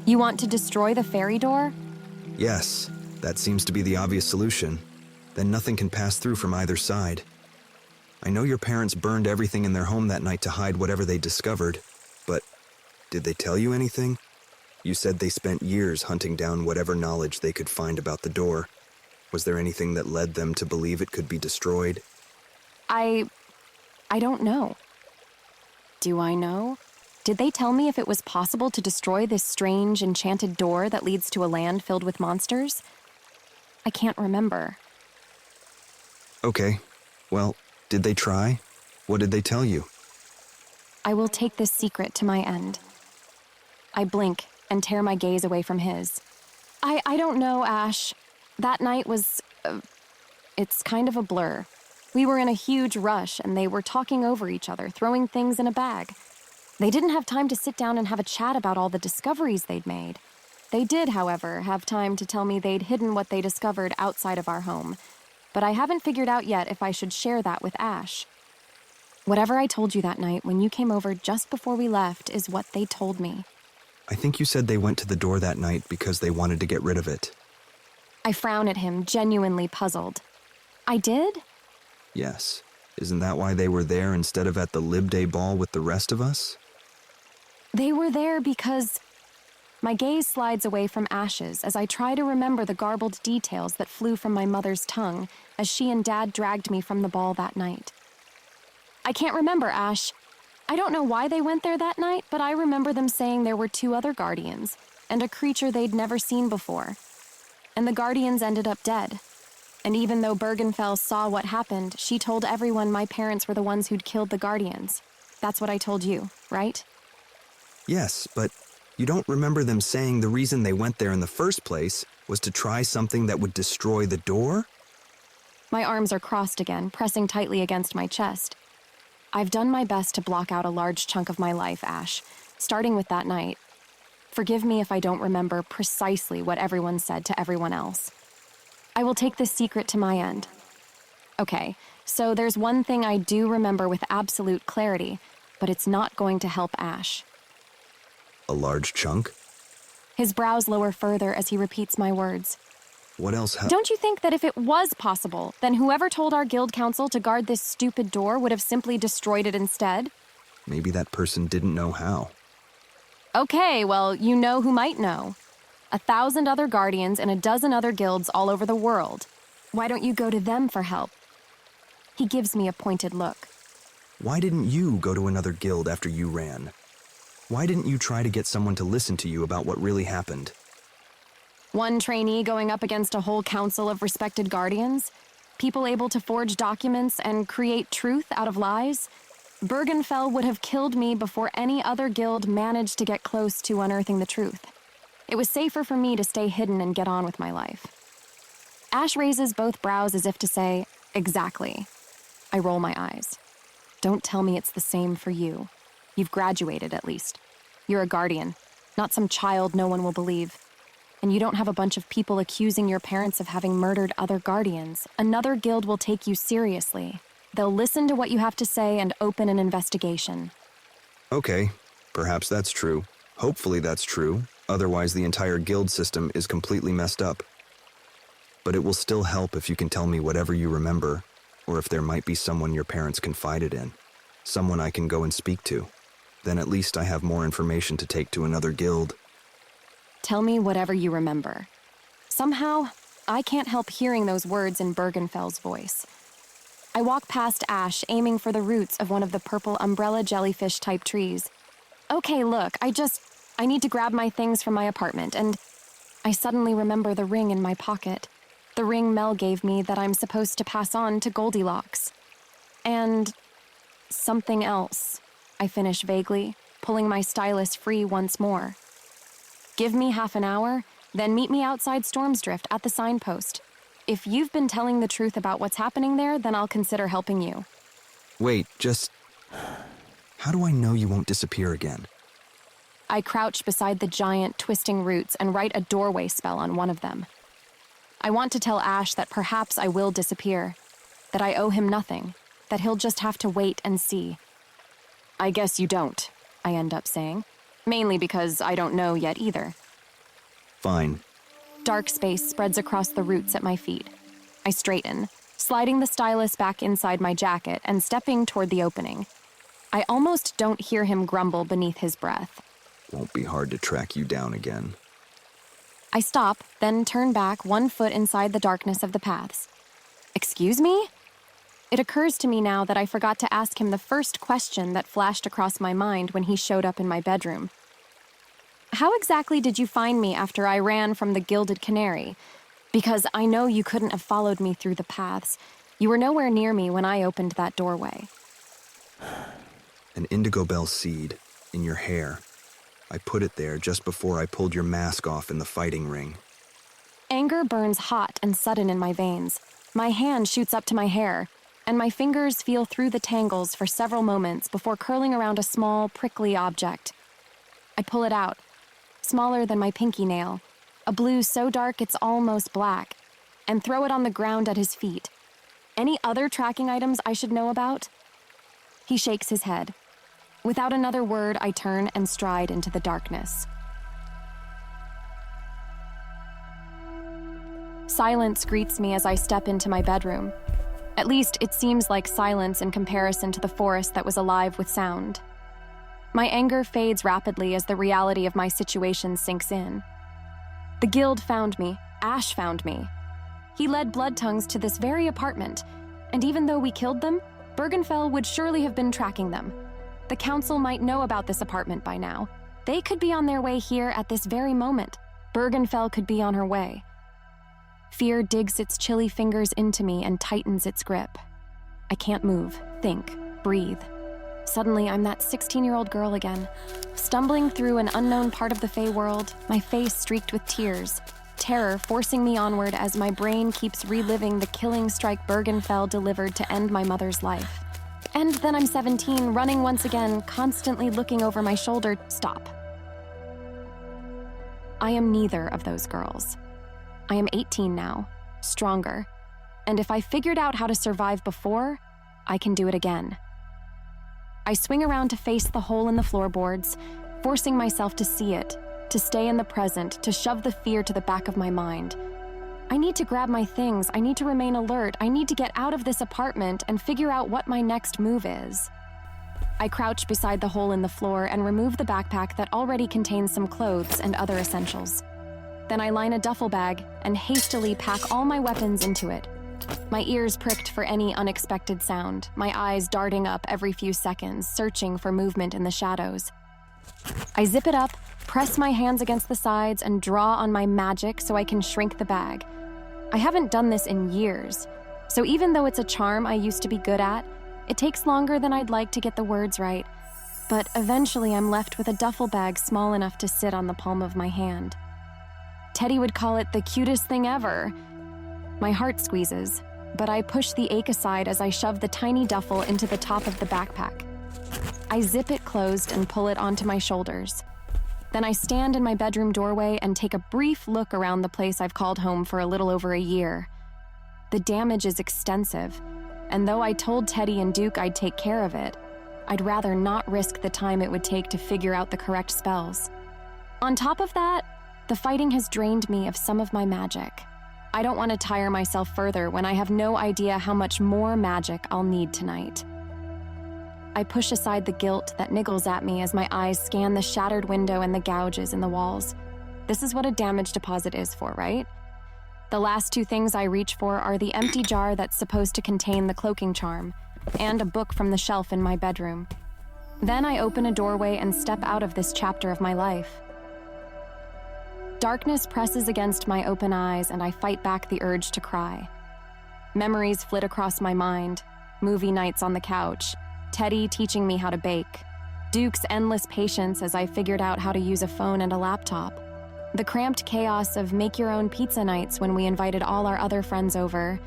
You want to destroy the faerie door? Yes, that seems to be the obvious solution. Then nothing can pass through from either side. I know your parents burned everything in their home that night to hide whatever they discovered, but did they tell you anything? You said they spent years hunting down whatever knowledge they could find about the door. Was there anything that led them to believe it could be destroyed? I don't know. Do I know? Did they tell me if it was possible to destroy this strange, enchanted door that leads to a land filled with monsters? I can't remember. Okay, well, did they try? What did they tell you? I will take this secret to my end. I blink and tear my gaze away from his. I don't know, Ash. That night was... it's kind of a blur. We were in a huge rush, and they were talking over each other, throwing things in a bag. They didn't have time to sit down and have a chat about all the discoveries they'd made. They did, however, have time to tell me they'd hidden what they discovered outside of our home. But I haven't figured out yet if I should share that with Ash. Whatever I told you that night when you came over just before we left is what they told me. I think you said they went to the door that night because they wanted to get rid of it. I frown at him, genuinely puzzled. I did? Yes. Isn't that why they were there instead of at the Lib Day ball with the rest of us? They were there because... My gaze slides away from Ash's as I try to remember the garbled details that flew from my mother's tongue as she and Dad dragged me from the ball that night. I can't remember, Ash. I don't know why they went there that night, but I remember them saying there were 2 other guardians and a creature they'd never seen before. And the guardians ended up dead. And even though Bergenfell saw what happened, she told everyone my parents were the ones who'd killed the guardians. That's what I told you, right? Yes, but you don't remember them saying the reason they went there in the first place was to try something that would destroy the door? My arms are crossed again, pressing tightly against my chest. I've done my best to block out a large chunk of my life, Ash, starting with that night. Forgive me if I don't remember precisely what everyone said to everyone else. I will take this secret to my end. Okay, so there's one thing I do remember with absolute clarity, but it's not going to help Ash. A large chunk? His brows lower further as he repeats my words. What else Don't you think that if it was possible, then whoever told our guild council to guard this stupid door would have simply destroyed it instead? Maybe that person didn't know how. Okay, well, you know who might know. 1,000 other guardians and 12 other guilds all over the world. Why don't you go to them for help? He gives me a pointed look. Why didn't you go to another guild after you ran? Why didn't you try to get someone to listen to you about what really happened? One trainee going up against a whole council of respected guardians? People able to forge documents and create truth out of lies? Bergenfell would have killed me before any other guild managed to get close to unearthing the truth. It was safer for me to stay hidden and get on with my life. Ash raises both brows as if to say, exactly. I roll my eyes. Don't tell me it's the same for you. You've graduated, at least. You're a guardian, not some child no one will believe. And you don't have a bunch of people accusing your parents of having murdered other guardians. Another guild will take you seriously. They'll listen to what you have to say and open an investigation. Okay, perhaps that's true. Hopefully that's true. Otherwise, the entire guild system is completely messed up. But it will still help if you can tell me whatever you remember, or if there might be someone your parents confided in. Someone I can go and speak to. Then at least I have more information to take to another guild. Tell me whatever you remember. Somehow, I can't help hearing those words in Bergenfell's voice. I walk past Ash, aiming for the roots of one of the purple umbrella jellyfish-type trees. Okay, look, I need to grab my things from my apartment, and I suddenly remember the ring in my pocket. The ring Mel gave me that I'm supposed to pass on to Goldilocks. And something else, I finish vaguely, pulling my stylus free once more. Give me half an hour, then meet me outside Stormsdrift at the signpost. If you've been telling the truth about what's happening there, then I'll consider helping you. Wait, how do I know you won't disappear again? I crouch beside the giant, twisting roots and write a doorway spell on one of them. I want to tell Ash that perhaps I will disappear, that I owe him nothing, that he'll just have to wait and see. I guess you don't, I end up saying, mainly because I don't know yet either. Fine. Dark space spreads across the roots at my feet. I straighten, sliding the stylus back inside my jacket and stepping toward the opening. I almost don't hear him grumble beneath his breath. Won't be hard to track you down again. I stop, then turn back 1 foot inside the darkness of the paths. Excuse me? It occurs to me now that I forgot to ask him the first question that flashed across my mind when he showed up in my bedroom. How exactly did you find me after I ran from the Gilded Canary? Because I know you couldn't have followed me through the paths. You were nowhere near me when I opened that doorway. An indigo bell seed in your hair. I put it there just before I pulled your mask off in the fighting ring. Anger burns hot and sudden in my veins. My hand shoots up to my hair, and my fingers feel through the tangles for several moments before curling around a small, prickly object. I pull it out, smaller than my pinky nail, a blue so dark it's almost black, and throw it on the ground at his feet. Any other tracking items I should know about? He shakes his head. Without another word, I turn and stride into the darkness. Silence greets me as I step into my bedroom. At least it seems like silence in comparison to the forest that was alive with sound. My anger fades rapidly as the reality of my situation sinks in. The guild found me. Ash found me. He led Blood Tongues to this very apartment, and even though we killed them, Bergenfell would surely have been tracking them. The council might know about this apartment by now. They could be on their way here at this very moment. Bergenfell could be on her way. Fear digs its chilly fingers into me and tightens its grip. I can't move, think, breathe. Suddenly, I'm that 16-year-old girl again, stumbling through an unknown part of the Fae world, my face streaked with tears, terror forcing me onward as my brain keeps reliving the killing strike Bergenfell delivered to end my mother's life. And then I'm 17, running once again, constantly looking over my shoulder. Stop. I am neither of those girls. I am 18 now, stronger, and if I figured out how to survive before, I can do it again. I swing around to face the hole in the floorboards, forcing myself to see it, to stay in the present, to shove the fear to the back of my mind. I need to grab my things, I need to remain alert, I need to get out of this apartment and figure out what my next move is. I crouch beside the hole in the floor and remove the backpack that already contains some clothes and other essentials. Then I line a duffel bag and hastily pack all my weapons into it. My ears pricked for any unexpected sound, my eyes darting up every few seconds, searching for movement in the shadows. I zip it up, press my hands against the sides, and draw on my magic so I can shrink the bag. I haven't done this in years, so even though it's a charm I used to be good at, it takes longer than I'd like to get the words right. But eventually I'm left with a duffel bag small enough to sit on the palm of my hand. Teddy would call it the cutest thing ever. My heart squeezes, but I push the ache aside as I shove the tiny duffel into the top of the backpack. I zip it closed and pull it onto my shoulders. Then I stand in my bedroom doorway and take a brief look around the place I've called home for a little over a year. The damage is extensive, and though I told Teddy and Duke I'd take care of it, I'd rather not risk the time it would take to figure out the correct spells. On top of that, the fighting has drained me of some of my magic. I don't want to tire myself further when I have no idea how much more magic I'll need tonight. I push aside the guilt that niggles at me as my eyes scan the shattered window and the gouges in the walls. This is what a damage deposit is for, right? The last two things I reach for are the empty jar that's supposed to contain the cloaking charm, and a book from the shelf in my bedroom. Then I open a doorway and step out of this chapter of my life. Darkness presses against my open eyes, and I fight back the urge to cry. Memories flit across my mind, movie nights on the couch, Teddy teaching me how to bake, Duke's endless patience as I figured out how to use a phone and a laptop, the cramped chaos of make-your-own pizza nights when we invited all our other friends over.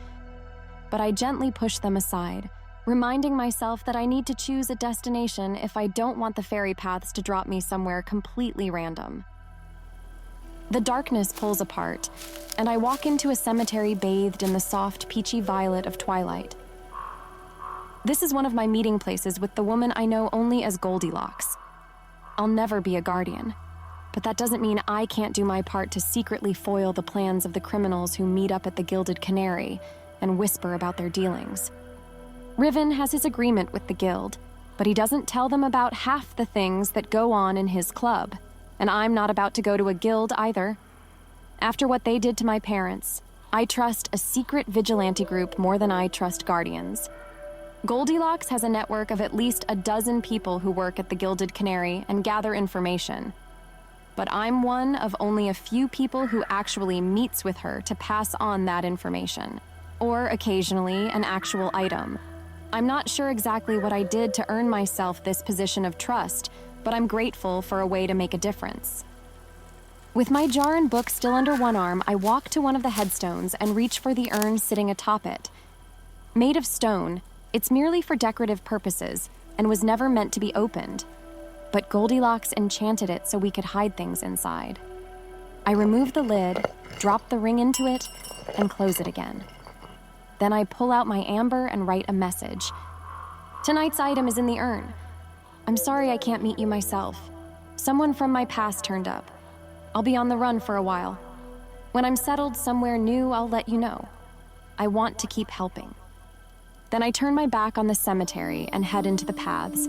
But I gently push them aside, reminding myself that I need to choose a destination if I don't want the fairy paths to drop me somewhere completely random. The darkness pulls apart, and I walk into a cemetery bathed in the soft, peachy violet of twilight. This is one of my meeting places with the woman I know only as Goldilocks. I'll never be a guardian. But that doesn't mean I can't do my part to secretly foil the plans of the criminals who meet up at the Gilded Canary and whisper about their dealings. Riven has his agreement with the Guild, but he doesn't tell them about half the things that go on in his club, and I'm not about to go to a guild either. After what they did to my parents, I trust a secret vigilante group more than I trust guardians. Goldilocks has a network of at least a dozen people who work at the Gilded Canary and gather information. But I'm one of only a few people who actually meets with her to pass on that information, or occasionally an actual item. I'm not sure exactly what I did to earn myself this position of trust, but I'm grateful for a way to make a difference. With my jar and book still under one arm, I walk to one of the headstones and reach for the urn sitting atop it. Made of stone, it's merely for decorative purposes and was never meant to be opened. But Goldilocks enchanted it so we could hide things inside. I remove the lid, drop the ring into it, and close it again. Then I pull out my amber and write a message. Tonight's item is in the urn. I'm sorry I can't meet you myself. Someone from my past turned up. I'll be on the run for a while. When I'm settled somewhere new, I'll let you know. I want to keep helping. Then I turn my back on the cemetery and head into the paths.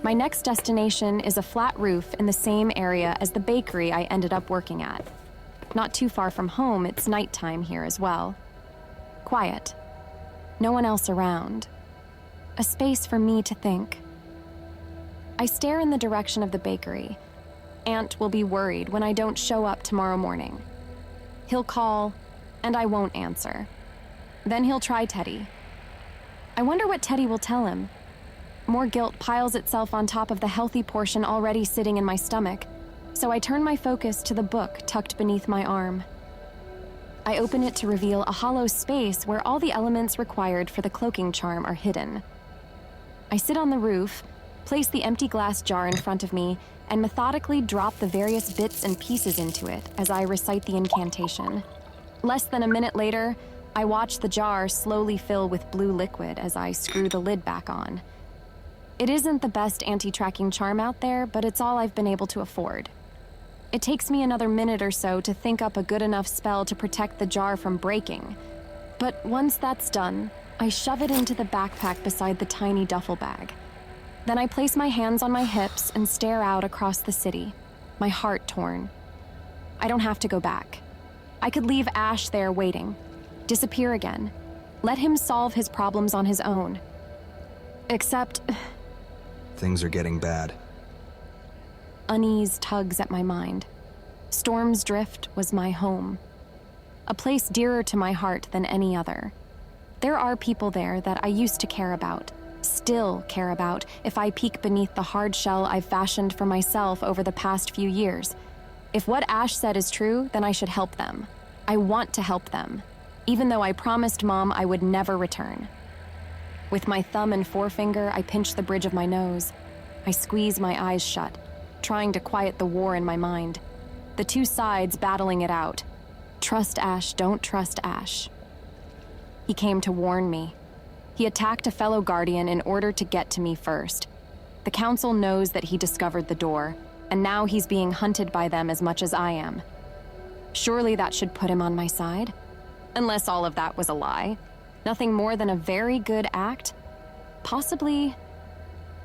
My next destination is a flat roof in the same area as the bakery I ended up working at. Not too far from home, it's nighttime here as well. Quiet. No one else around. A space for me to think. I stare in the direction of the bakery. Ant will be worried when I don't show up tomorrow morning. He'll call, and I won't answer. Then he'll try Teddy. I wonder what Teddy will tell him. More guilt piles itself on top of the healthy portion already sitting in my stomach, so I turn my focus to the book tucked beneath my arm. I open it to reveal a hollow space where all the elements required for the cloaking charm are hidden. I sit on the roof, place the empty glass jar in front of me, and methodically drop the various bits and pieces into it as I recite the incantation. Less than a minute later, I watch the jar slowly fill with blue liquid as I screw the lid back on. It isn't the best anti-tracking charm out there, but it's all I've been able to afford. It takes me another minute or so to think up a good enough spell to protect the jar from breaking. But once that's done, I shove it into the backpack beside the tiny duffel bag. Then I place my hands on my hips and stare out across the city, my heart torn. I don't have to go back. I could leave Ash there waiting, disappear again, let him solve his problems on his own. Except... Things are getting bad. Unease tugs at my mind. Storm's Drift was my home. A place dearer to my heart than any other. There are people there that I used to care about, still care about, if I peek beneath the hard shell I've fashioned for myself over the past few years. If what Ash said is true, then I should help them. I want to help them, even though I promised Mom I would never return. With my thumb and forefinger, I pinch the bridge of my nose. I squeeze my eyes shut, trying to quiet the war in my mind. The two sides battling it out. Trust Ash, don't trust Ash. He came to warn me. He attacked a fellow guardian in order to get to me first. The council knows that he discovered the door, and now he's being hunted by them as much as I am. Surely that should put him on my side. Unless all of that was a lie. Nothing more than a very good act? Possibly.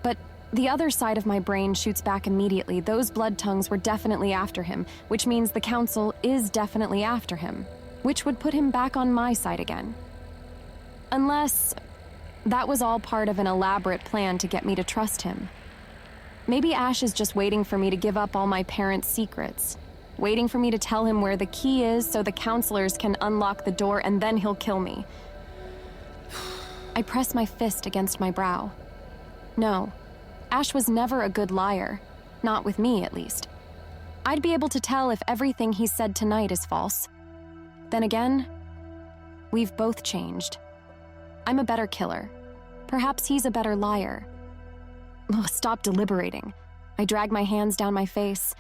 But the other side of my brain shoots back immediately. Those blood tongues were definitely after him, which means the council is definitely after him, which would put him back on my side again. Unless that was all part of an elaborate plan to get me to trust him. Maybe Ash is just waiting for me to give up all my parents' secrets, waiting for me to tell him where the key is so the counselors can unlock the door and then he'll kill me. I press my fist against my brow. No, Ash was never a good liar. Not with me, at least. I'd be able to tell if everything he said tonight is false. Then again, we've both changed. I'm a better killer. Perhaps he's a better liar. Ugh, stop deliberating. I drag my hands down my face.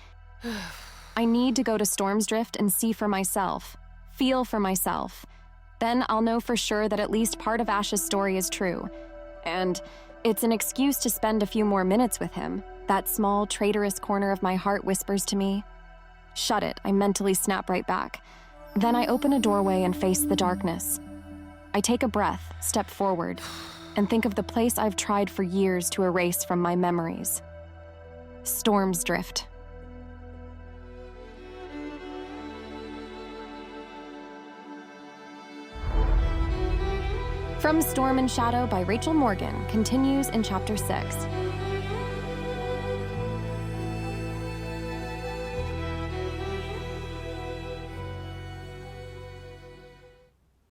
I need to go to Storm's Drift and see for myself. Feel for myself. Then I'll know for sure that at least part of Ash's story is true. And it's an excuse to spend a few more minutes with him. That small, traitorous corner of my heart whispers to me, "Shut it," I mentally snap right back. Then I open a doorway and face the darkness. I take a breath, step forward, and think of the place I've tried for years to erase from my memories. Storm's Drift. From Storm and Shadow by Rachel Morgan continues in Chapter 6.